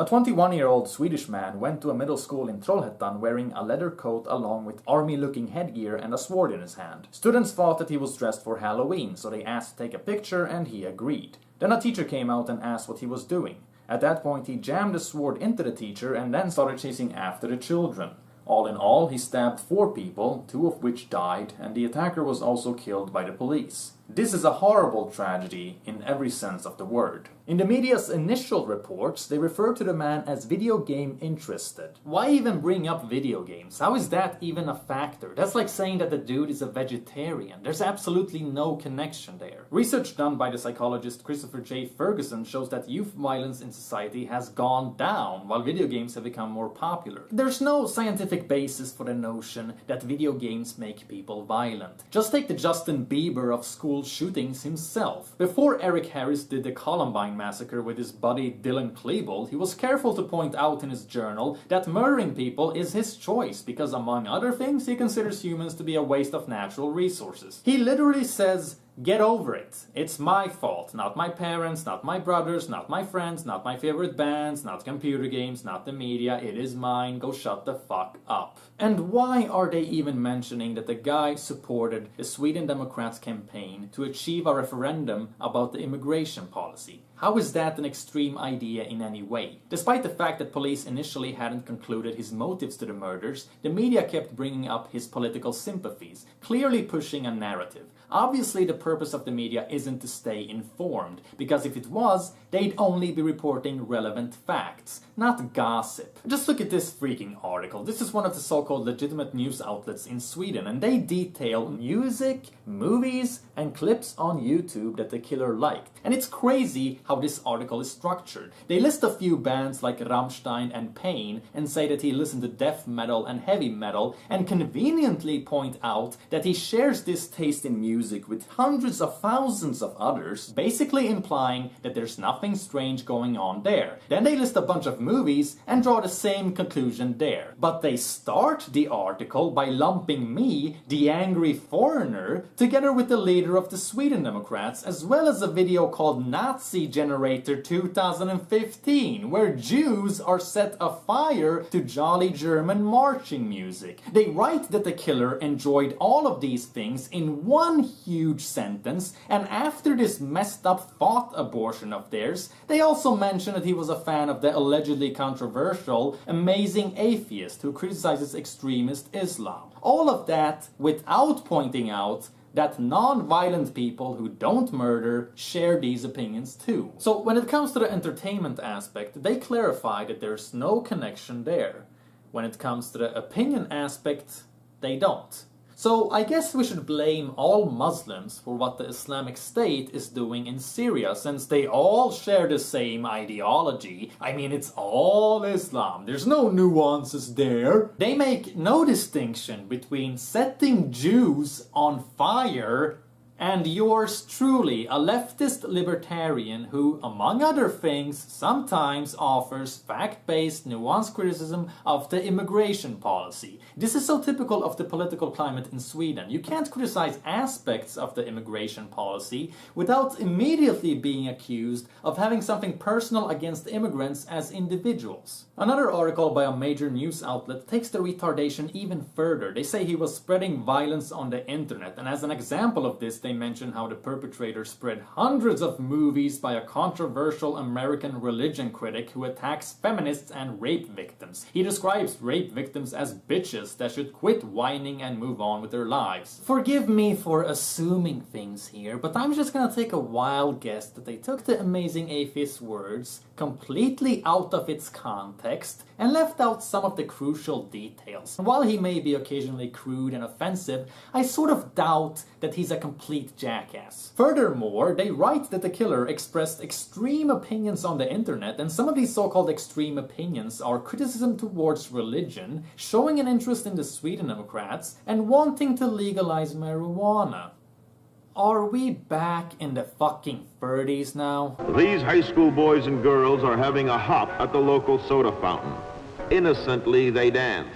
A 21-year-old Swedish man went to a middle school in Trollhättan wearing a leather coat along with army-looking headgear and a sword in his hand. Students thought that he was dressed for Halloween, so they asked to take a picture and he agreed. Then a teacher came out and asked what he was doing. At that point he jammed the sword into the teacher and then started chasing after the children. All in all, he stabbed 4 people, 2 of which died, and the attacker was also killed by the police. This is a horrible tragedy in every sense of the word. In the media's initial reports, they refer to the man as video game interested. Why even bring up video games? How is that even a factor? That's like saying that the dude is a vegetarian. There's absolutely no connection there. Research done by the psychologist Christopher J. Ferguson shows that youth violence in society has gone down while video games have become more popular. There's no scientific basis for the notion that video games make people violent. Just take the Justin Bieber of school shootings himself. Before Eric Harris did the Columbine massacre with his buddy Dylan Klebold, he was careful to point out in his journal that murdering people is his choice because, among other things, he considers humans to be a waste of natural resources. He literally says, "Get over it. It's my fault. Not my parents, not my brothers, not my friends, not my favorite bands, not computer games, not the media. It is mine. Go shut the fuck up." And why are they even mentioning that the guy supported the Sweden Democrats' campaign to achieve a referendum about the immigration policy? How is that an extreme idea in any way? Despite the fact that police initially hadn't concluded his motives to the murders, the media kept bringing up his political sympathies, clearly pushing a narrative. Obviously, the purpose of the media isn't to stay informed, because if it was, they'd only be reporting relevant facts, not gossip. Just look at this freaking article. This is one of the so-called legitimate news outlets in Sweden, and they detail music, movies, and clips on YouTube that the killer liked. And it's crazy how this article is structured. They list a few bands like Rammstein and Pain and say that he listened to death metal and heavy metal, and conveniently point out that he shares this taste in music with hundreds of thousands of others, basically implying that there's nothing strange going on there. Then they list a bunch of movies and draw the same conclusion there. But they start the article by lumping me, the angry foreigner, together with the leader of the Sweden Democrats, as well as a video called Nazi Generator 2015, where Jews are set afire to jolly German marching music. They write that the killer enjoyed all of these things in one huge sentence, and after this messed up thought abortion of theirs, they also mention that he was a fan of the allegedly controversial Amazing Atheist who criticizes extremist Islam. All of that without pointing out that non-violent people who don't murder share these opinions too. So when it comes to the entertainment aspect, they clarify that there's no connection there. When it comes to the opinion aspect, they don't. So I guess we should blame all Muslims for what the Islamic State is doing in Syria, since they all share the same ideology. I mean, it's all Islam. There's no nuances there. They make no distinction between setting Jews on fire and yours truly, a leftist libertarian who, among other things, sometimes offers fact-based, nuanced criticism of the immigration policy. This is so typical of the political climate in Sweden. You can't criticize aspects of the immigration policy without immediately being accused of having something personal against immigrants as individuals. Another article by a major news outlet takes the retardation even further. They say he was spreading violence on the internet, and as an example of this, they mention how the perpetrator spread hundreds of movies by a controversial American religion critic who attacks feminists and rape victims. He describes rape victims as bitches that should quit whining and move on with their lives. Forgive me for assuming things here, but I'm just gonna take a wild guess that they took the Amazing Atheist's words completely out of its context and left out some of the crucial details. While he may be occasionally crude and offensive, I sort of doubt that he's a complete jackass. Furthermore, they write that the killer expressed extreme opinions on the internet, and some of these so-called extreme opinions are criticism towards religion, showing an interest in the Sweden Democrats, and wanting to legalize marijuana. Are we back in the fucking 30s now? These high school boys and girls are having a hop at the local soda fountain. Innocently they dance.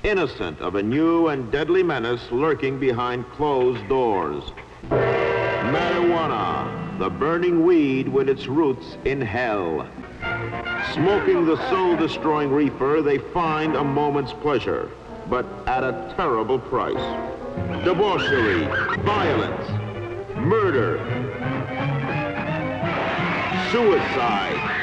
Innocent of a new and deadly menace lurking behind closed doors. Marijuana, the burning weed with its roots in hell. Smoking the soul-destroying reefer, they find a moment's pleasure, but at a terrible price. Debauchery, violence, murder, suicide.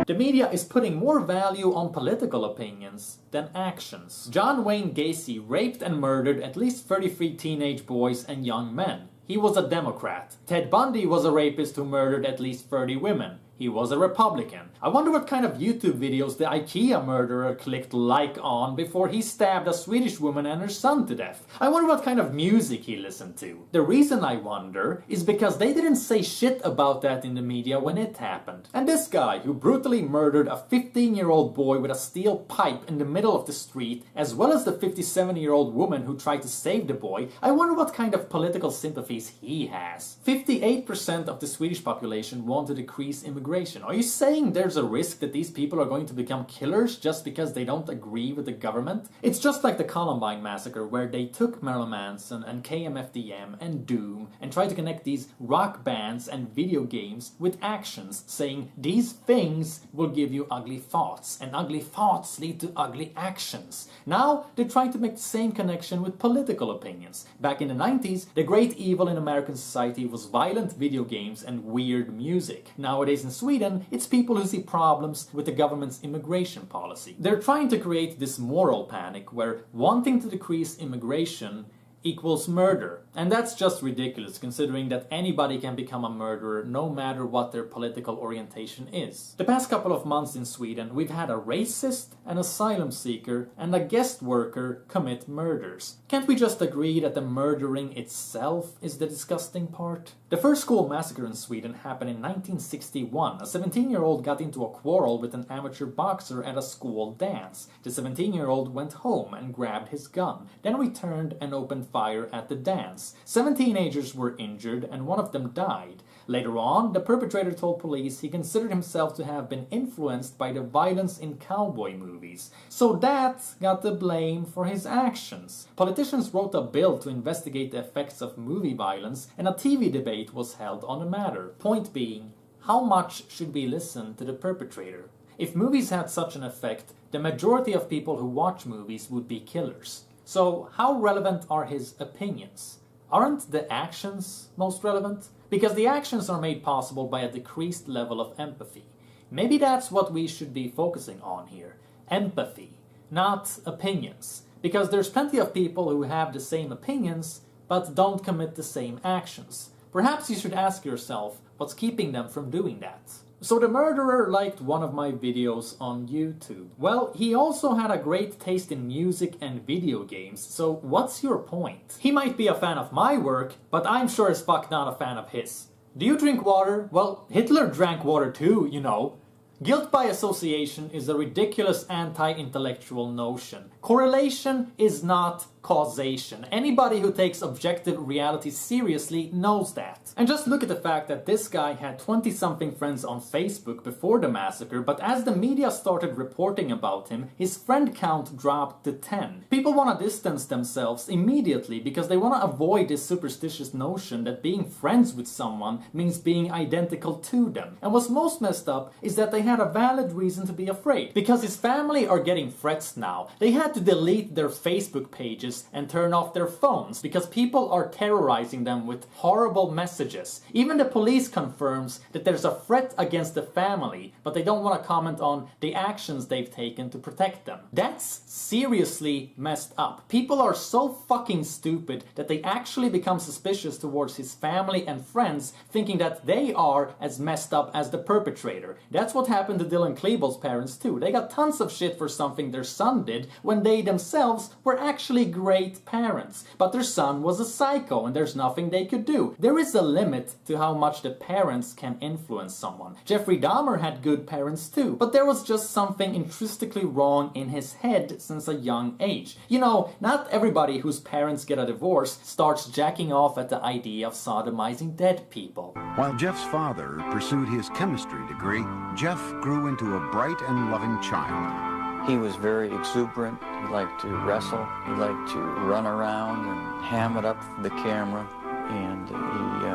The media is putting more value on political opinions than actions. John Wayne Gacy raped and murdered at least 33 teenage boys and young men. He was a Democrat. Ted Bundy was a rapist who murdered at least 30 women. He was a Republican. I wonder what kind of YouTube videos the IKEA murderer clicked like on before he stabbed a Swedish woman and her son to death. I wonder what kind of music he listened to. The reason I wonder is because they didn't say shit about that in the media when it happened. And this guy who brutally murdered a 15-year-old boy with a steel pipe in the middle of the street, as well as the 57-year-old woman who tried to save the boy, I wonder what kind of political sympathies he has. 58% of the Swedish population want to decrease immigration. Are you saying there's a risk that these people are going to become killers just because they don't agree with the government? It's just like the Columbine Massacre, where they took Marilyn Manson and KMFDM and Doom and tried to connect these rock bands and video games with actions, saying these things will give you ugly thoughts, and ugly thoughts lead to ugly actions. Now they're trying to make the same connection with political opinions. Back in the 90s, the great evil in American society was violent video games and weird music. Nowadays in Sweden, it's people who see problems with the government's immigration policy. They're trying to create this moral panic where wanting to decrease immigration equals murder. And that's just ridiculous, considering that anybody can become a murderer no matter what their political orientation is. The past couple of months in Sweden, we've had a racist, an asylum seeker, and a guest worker commit murders. Can't we just agree that the murdering itself is the disgusting part? The first school massacre in Sweden happened in 1961. A 17-year-old got into a quarrel with an amateur boxer at a school dance. The 17-year-old went home and grabbed his gun, then returned and opened fire at the dance. 7 teenagers were injured and one of them died. Later on, the perpetrator told police he considered himself to have been influenced by the violence in cowboy movies. So that got the blame for his actions. Politicians wrote a bill to investigate the effects of movie violence, and a TV debate was held on the matter. Point being, how much should we listen to the perpetrator? If movies had such an effect, the majority of people who watch movies would be killers. So how relevant are his opinions? Aren't the actions most relevant? Because the actions are made possible by a decreased level of empathy. Maybe that's what we should be focusing on here. Empathy, not opinions. Because there's plenty of people who have the same opinions, but don't commit the same actions. Perhaps you should ask yourself what's keeping them from doing that. So the murderer liked one of my videos on YouTube. Well, he also had a great taste in music and video games, so what's your point? He might be a fan of my work, but I'm sure as fuck not a fan of his. Do you drink water? Well, Hitler drank water too, you know. Guilt by association is a ridiculous anti-intellectual notion. Correlation is not causation. Anybody who takes objective reality seriously knows that. And just look at the fact that this guy had 20-something friends on Facebook before the massacre, but as the media started reporting about him, his friend count dropped to 10. People want to distance themselves immediately because they want to avoid this superstitious notion that being friends with someone means being identical to them. And what's most messed up is that they had a valid reason to be afraid. Because his family are getting threats now. They had to delete their Facebook pages and turn off their phones because people are terrorizing them with horrible messages. Even the police confirms that there's a threat against the family, but they don't want to comment on the actions they've taken to protect them. That's seriously messed up. People are so fucking stupid that they actually become suspicious towards his family and friends, thinking that they are as messed up as the perpetrator. That's what happened to Dylan Klebold's parents too. They got tons of shit for something their son did when they themselves were actually great parents. But their son was a psycho and there's nothing they could do. There is a limit to how much the parents can influence someone. Jeffrey Dahmer had good parents too, but there was just something intrinsically wrong in his head since a young age. You know, not everybody whose parents get a divorce starts jacking off at the idea of sodomizing dead people. While Jeff's father pursued his chemistry degree, Jeff grew into a bright and loving child. He was very exuberant. He liked to wrestle. He liked to run around and ham it up for the camera. And he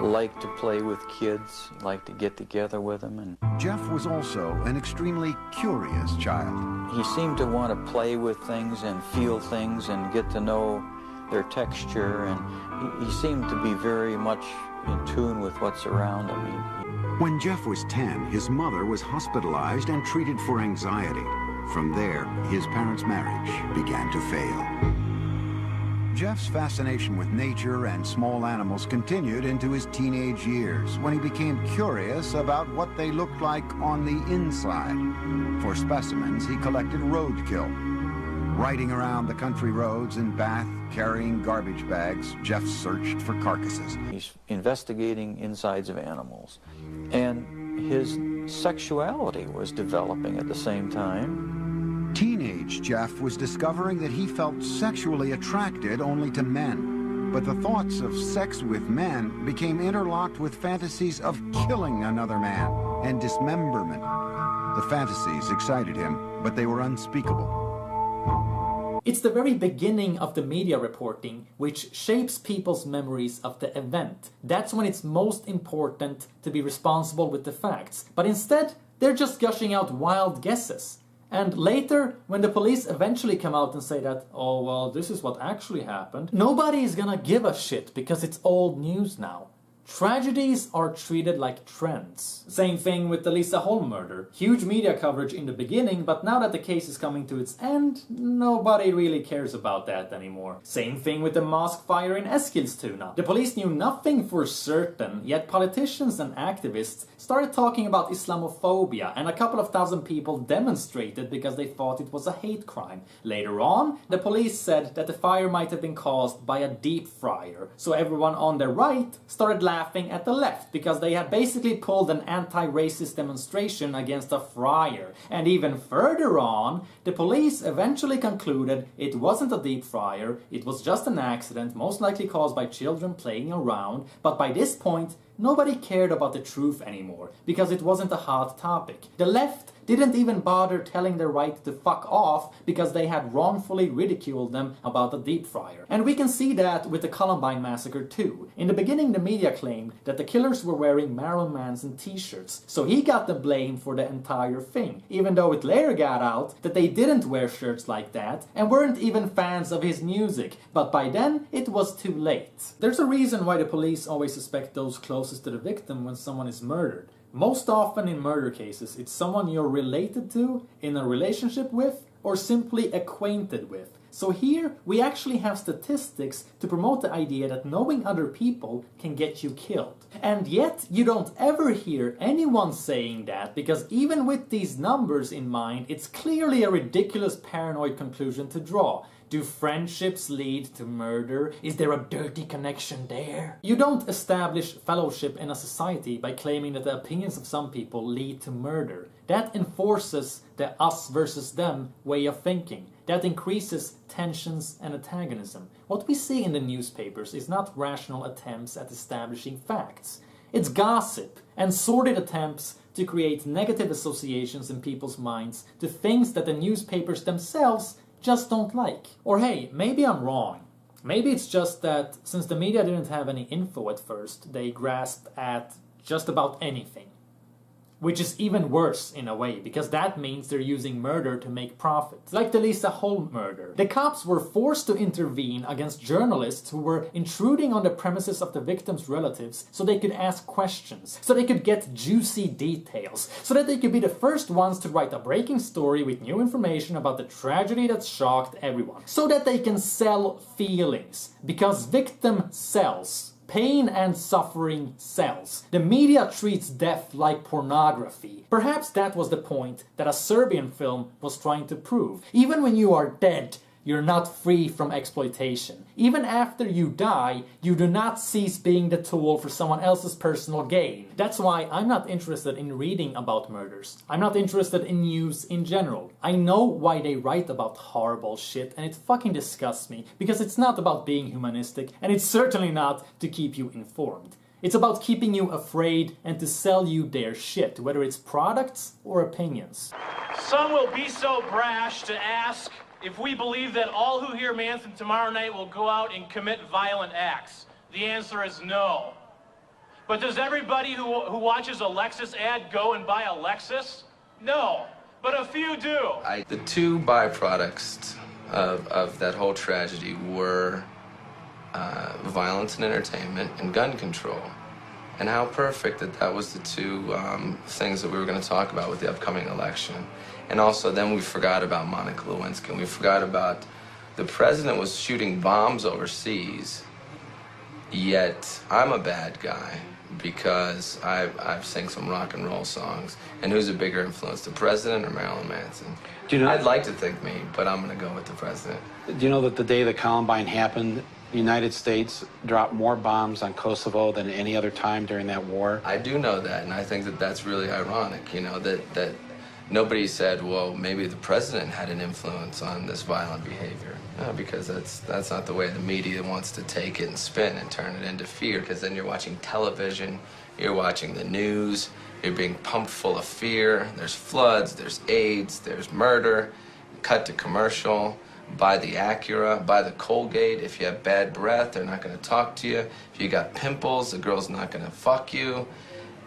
liked to play with kids, liked to get together with them, and Jeff was also an extremely curious child. he seemed to want to play with things and feel things and get to know their texture, and he seemed to be very much in tune with what's around him. When Jeff was 10, his mother was hospitalized and treated for anxiety. From there, his parents' marriage began to fail. Jeff's fascination with nature and small animals continued into his teenage years, when he became curious about what they looked like on the inside. For specimens, he collected roadkill. Riding around the country roads in Bath, carrying garbage bags, Jeff searched for carcasses. He's investigating insides of animals, and his sexuality was developing at the same time. Teenage Jeff was discovering that he felt sexually attracted only to men. But the thoughts of sex with men became interlocked with fantasies of killing another man and dismemberment. The fantasies excited him, but they were unspeakable. It's the very beginning of the media reporting which shapes people's memories of the event. That's when it's most important to be responsible with the facts. But instead, they're just gushing out wild guesses. And later, when the police eventually come out and say that, oh well, this is what actually happened, nobody is gonna give a shit because it's old news now. Tragedies are treated like trends. Same thing with the Lisa Holm murder. Huge media coverage in the beginning, but now that the case is coming to its end, nobody really cares about that anymore. Same thing with the mosque fire in Eskilstuna. The police knew nothing for certain, yet politicians and activists started talking about Islamophobia, and a couple of thousand people demonstrated because they thought it was a hate crime. Later on, the police said that the fire might have been caused by a deep fryer, so everyone on the right started laughing at the left because they had basically pulled an anti-racist demonstration against a fryer. And even further on, the police eventually concluded it wasn't a deep fryer, it was just an accident, most likely caused by children playing around, but by this point, nobody cared about the truth anymore, because it wasn't a hot topic. The left didn't even bother telling the right to fuck off because they had wrongfully ridiculed them about the deep fryer. And we can see that with the Columbine Massacre too. In the beginning, the media claimed that the killers were wearing Marilyn Manson t-shirts, so he got the blame for the entire thing, even though it later got out that they didn't wear shirts like that and weren't even fans of his music, but by then it was too late. There's a reason why the police always suspect those closest to the victim when someone is murdered. Most often in murder cases, it's someone you're related to, in a relationship with, or simply acquainted with. So here, we actually have statistics to promote the idea that knowing other people can get you killed. And yet, you don't ever hear anyone saying that, because even with these numbers in mind, it's clearly a ridiculous paranoid conclusion to draw. Do friendships lead to murder? Is there a dirty connection there? You don't establish fellowship in a society by claiming that the opinions of some people lead to murder. That enforces the us versus them way of thinking. That increases tensions and antagonism. What we see in the newspapers is not rational attempts at establishing facts. It's gossip and sordid attempts to create negative associations in people's minds to things that the newspapers themselves just don't like. Or hey, maybe I'm wrong. Maybe it's just that since the media didn't have any info at first, they grasped at just about anything. Which is even worse in a way, because that means they're using murder to make profit. Like the Lisa Holm murder. The cops were forced to intervene against journalists who were intruding on the premises of the victim's relatives so they could ask questions, so they could get juicy details, so that they could be the first ones to write a breaking story with new information about the tragedy that shocked everyone, so that they can sell feelings, because victim sells. Pain and suffering sells. The media treats death like pornography. Perhaps that was the point that a Serbian film was trying to prove. Even when you are dead, you're not free from exploitation. Even after you die, you do not cease being the tool for someone else's personal gain. That's why I'm not interested in reading about murders. I'm not interested in news in general. I know why they write about horrible shit, and it fucking disgusts me, because it's not about being humanistic, and it's certainly not to keep you informed. It's about keeping you afraid and to sell you their shit, whether it's products or opinions. Some will be so brash to ask if we believe that all who hear Manson tomorrow night will go out and commit violent acts. The answer is no. But does everybody who watches a Lexus ad go and buy a Lexus? No, but a few do. The two byproducts of that whole tragedy were violence and entertainment and gun control. And how perfect that was the two things that we were going to talk about with the upcoming election. And also then we forgot about Monica Lewinsky, and we forgot about the president was shooting bombs overseas, yet I'm a bad guy because I've sang some rock and roll songs. And who's a bigger influence, the president or Marilyn Manson? Do you know, I'd like to think me, but I'm going to go with the president. do you know that the day that Columbine happened, the United States dropped more bombs on Kosovo than any other time during that war? I do know that, and I think that that's really ironic, you know, that nobody said, well, maybe the president had an influence on this violent behavior. No, because that's not the way the media wants to take it and spin and turn it into fear, because then you're watching television, you're watching the news, you're being pumped full of fear. There's floods, there's AIDS, there's murder, cut to commercial, buy the Acura, buy the Colgate. If you have bad breath, they're not going to talk to you. If you got pimples, the girl's not going to fuck you.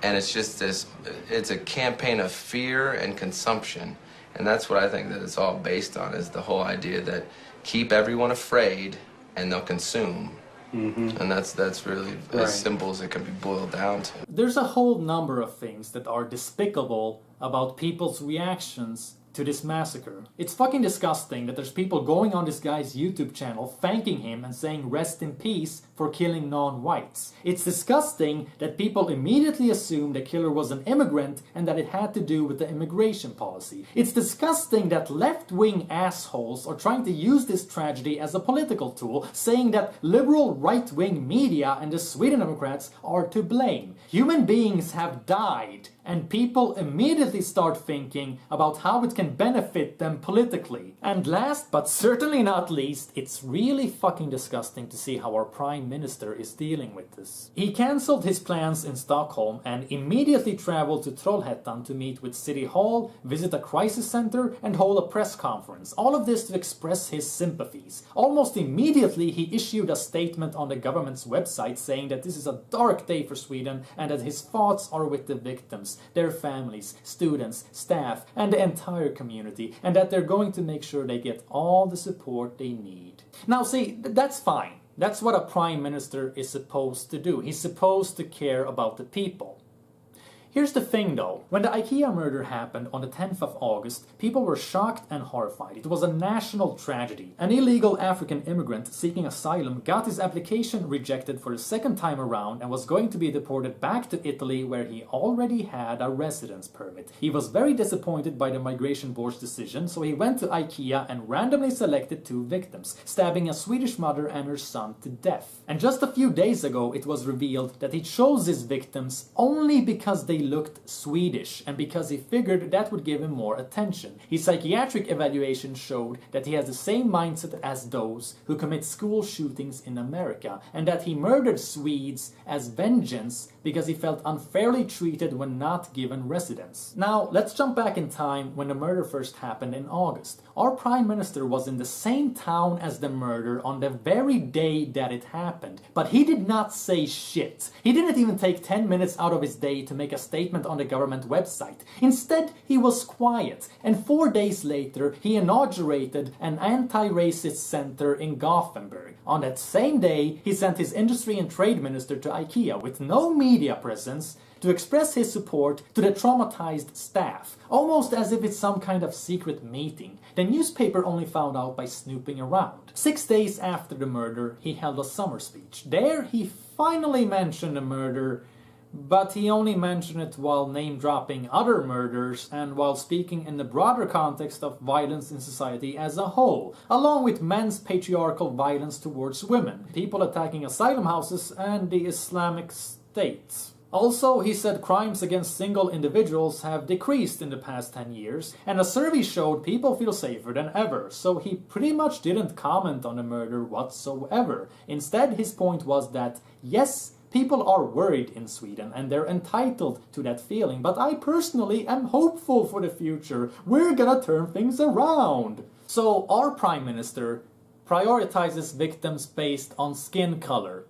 And it's just this, it's a campaign of fear and consumption. And that's what I think that it's all based on, is the whole idea that keep everyone afraid and they'll consume. And that's really as simple as it can be boiled down to. There's a whole number of things that are despicable about people's reactions to this massacre. It's fucking disgusting that there's people going on this guy's YouTube channel thanking him and saying rest in peace for killing non-whites. It's disgusting that people immediately assume the killer was an immigrant and that it had to do with the immigration policy. It's disgusting that left-wing assholes are trying to use this tragedy as a political tool, saying that liberal right-wing media and the Sweden Democrats are to blame. Human beings have died, and people immediately start thinking about how it can benefit them politically. And last but certainly not least, it's really fucking disgusting to see how our Prime Minister is dealing with this. He cancelled his plans in Stockholm and immediately traveled to Trollhättan to meet with City Hall, visit a crisis center, and hold a press conference. All of this to express his sympathies. Almost immediately he issued a statement on the government's website saying that this is a dark day for Sweden and that his thoughts are with the victims, their families, students, staff, and the entire community, and that they're going to make sure they get all the support they need. Now see, that's fine. That's what a prime minister is supposed to do. He's supposed to care about the people. Here's the thing though, when the IKEA murder happened on the 10th of August, people were shocked and horrified. It was a national tragedy. An illegal African immigrant seeking asylum got his application rejected for the second time around and was going to be deported back to Italy, where he already had a residence permit. He was very disappointed by the migration board's decision, so he went to IKEA and randomly selected 2 victims, stabbing a Swedish mother and her son to death. And just a few days ago it was revealed that he chose his victims only because they looked Swedish and because he figured that would give him more attention. His psychiatric evaluation showed that he has the same mindset as those who commit school shootings in America, and that he murdered Swedes as vengeance because he felt unfairly treated when not given residence. Now, let's jump back in time when the murder first happened in August. Our Prime Minister was in the same town as the murder on the very day that it happened, but he did not say shit. He didn't even take 10 minutes out of his day to make a statement on the government website. Instead, he was quiet, and 4 days later, he inaugurated an anti-racist center in Gothenburg. On that same day, he sent his industry and trade minister to IKEA with no media presence to express his support to the traumatized staff, almost as if it's some kind of secret meeting. The newspaper only found out by snooping around. 6 days after the murder, he held a summer speech. There, he finally mentioned the murder, but he only mentioned it while name-dropping other murders and while speaking in the broader context of violence in society as a whole, along with men's patriarchal violence towards women, people attacking asylum houses, and the Islamic State. Also, he said crimes against single individuals have decreased in the past 10 years, and a survey showed people feel safer than ever, so he pretty much didn't comment on the murder whatsoever. Instead, his point was that, yes, people are worried in Sweden and they're entitled to that feeling, but I personally am hopeful for the future. We're gonna turn things around. So our Prime Minister prioritizes victims based on skin color.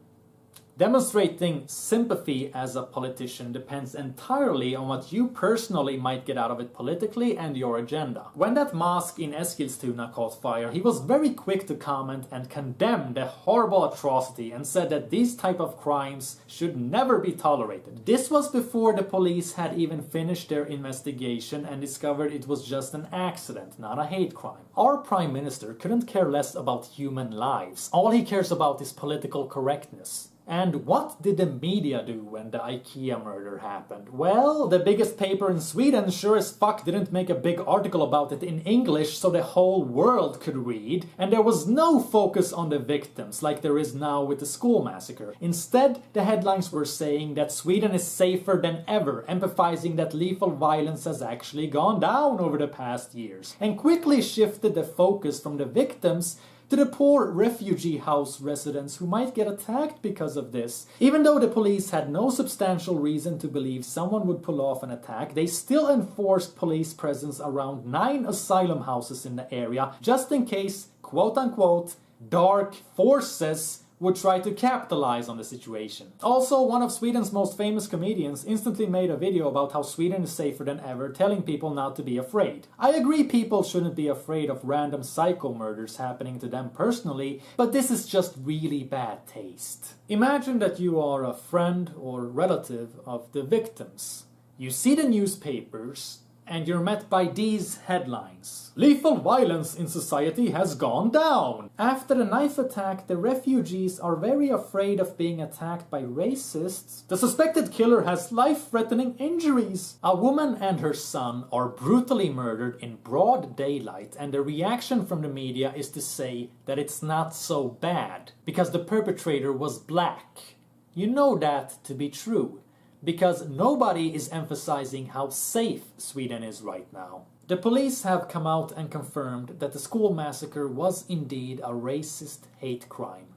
Demonstrating sympathy as a politician depends entirely on what you personally might get out of it politically and your agenda. When that mosque in Eskilstuna caught fire, he was very quick to comment and condemn the horrible atrocity and said that these type of crimes should never be tolerated. This was before the police had even finished their investigation and discovered it was just an accident, not a hate crime. Our Prime Minister couldn't care less about human lives. All he cares about is political correctness. And what did the media do when the IKEA murder happened? Well, the biggest paper in Sweden sure as fuck didn't make a big article about it in English so the whole world could read, and there was no focus on the victims like there is now with the school massacre. Instead, the headlines were saying that Sweden is safer than ever, emphasizing that lethal violence has actually gone down over the past years, and quickly shifted the focus from the victims to the poor refugee house residents who might get attacked because of this. Even though the police had no substantial reason to believe someone would pull off an attack, they still enforced police presence around 9 asylum houses in the area, just in case, quote-unquote, dark forces would try to capitalize on the situation. Also, one of Sweden's most famous comedians instantly made a video about how Sweden is safer than ever, telling people not to be afraid. I agree people shouldn't be afraid of random psycho murders happening to them personally, but this is just really bad taste. Imagine that you are a friend or relative of the victims. You see the newspapers, and you're met by these headlines. Lethal violence in society has gone down. After the knife attack, the refugees are very afraid of being attacked by racists. The suspected killer has life-threatening injuries. A woman and her son are brutally murdered in broad daylight, and the reaction from the media is to say that it's not so bad because the perpetrator was black. You know that to be true, because nobody is emphasizing how safe Sweden is right now. The police have come out and confirmed that the school massacre was indeed a racist hate crime.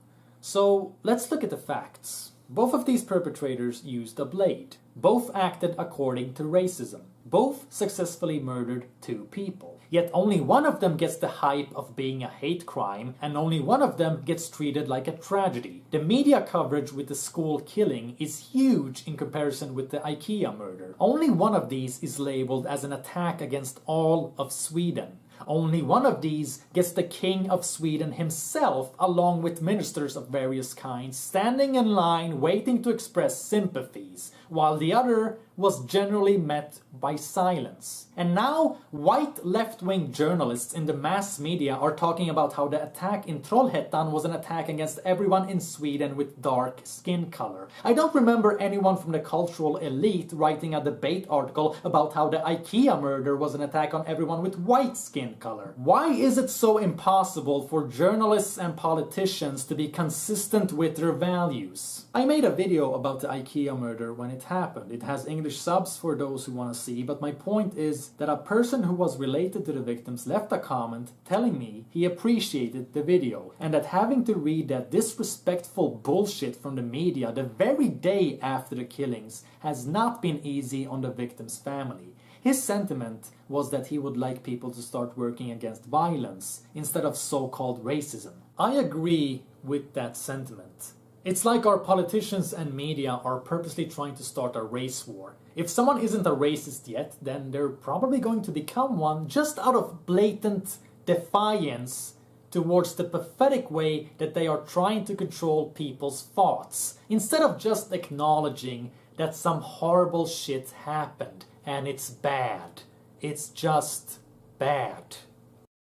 So let's look at the facts. Both of these perpetrators used a blade. Both acted according to racism. Both successfully murdered 2 people. Yet only one of them gets the hype of being a hate crime, and only one of them gets treated like a tragedy. The media coverage with the school killing is huge in comparison with the IKEA murder. Only one of these is labeled as an attack against all of Sweden. Only one of these gets the King of Sweden himself, along with ministers of various kinds, standing in line waiting to express sympathies, while the other was generally met by silence. And now, white left-wing journalists in the mass media are talking about how the attack in Trollhättan was an attack against everyone in Sweden with dark skin color. I don't remember anyone from the cultural elite writing a debate article about how the IKEA murder was an attack on everyone with white skin color. Why is it so impossible for journalists and politicians to be consistent with their values? I made a video about the IKEA murder when it happened. It has English subs for those who want to see, but my point is that a person who was related to the victims left a comment telling me he appreciated the video, and that having to read that disrespectful bullshit from the media the very day after the killings has not been easy on the victim's family. His sentiment was that he would like people to start working against violence instead of so-called racism. I agree with that sentiment. It's like our politicians and media are purposely trying to start a race war. If someone isn't a racist yet, then they're probably going to become one just out of blatant defiance towards the pathetic way that they are trying to control people's thoughts, instead of just acknowledging that some horrible shit happened and it's bad. It's just bad.